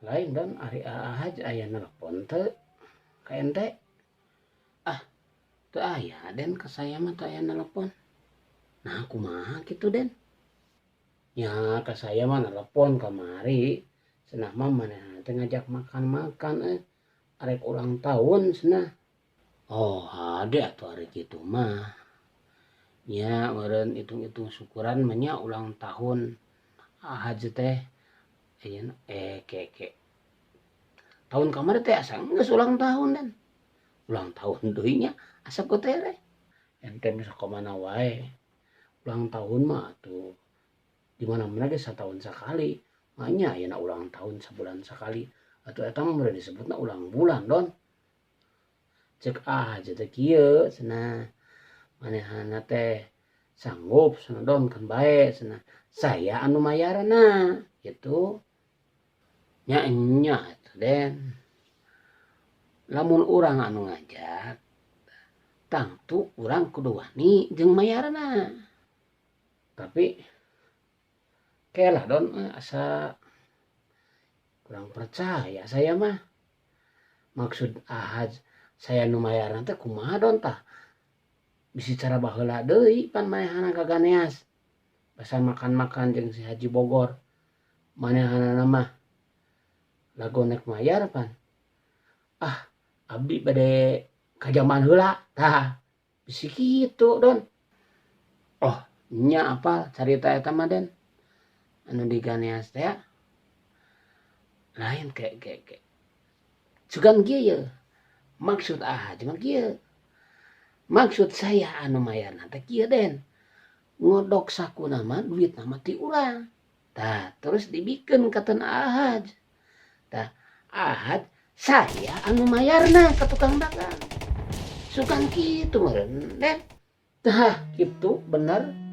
lain dan ari ahaj aya nelpon teu ka ente. Ah, teu aya Den ka saya mah teu aya nelpon. Nah kumaha kitu Den? Ya ka saya mah nelpon kamari cenah mah manehna teh ngajak makan-makan arek ulang tahun cenah. Oh hade atuh ari kitu mah. Nya meureun itung-itung syukuran mah nya ulang tahun ahaj teh. Ayeuna ke tahun kamari teh asa geus ulang tahun Dan. Ulang tahun deui nya asa kotere. Ente bisa kemana wae. Ulang tahun mah atuh di mana-mana ge satahun sakali. Manya ayeuna ulang tahun sabulan sakali. Atuh eta mah meureun disebutna ulang bulan Don. Cek aja teh kieu cenah. Manehna teh sanggup cenah Don kan bae cenah. Saya anu mayarna gitu. Nya nya atuh Den. Lamun urang anu ngajak tangtu urang kudu wani jeung mayarna. Tapi kelah Don asa kurang percaya saya mah. Maksud ahaj saya nu mayarna teh kumaha Don tah? Bisi cara baheula deui pan manehna gaganeas. Basa makan-makan jeung si Haji Bogor. Manehna mah lagonek mayar pan. Ah, abdi bade ka jaman heula. Tah, bisi kitu Don. Oh, nya apa carita eta mah Den? Anu diganeas teh lain ke. Sugan kieu ye. Maksud jeung kieu. Maksud saya anu mayarna teh kieu Den. Ngodok sakuna mah duitna mah ti urang. Tah, terus dibikeun ka ten ahaj. Tah, ahaj saya anu mayarna ka tukang dagang. Sugan kitu meureun Den. Tah, kitu bener.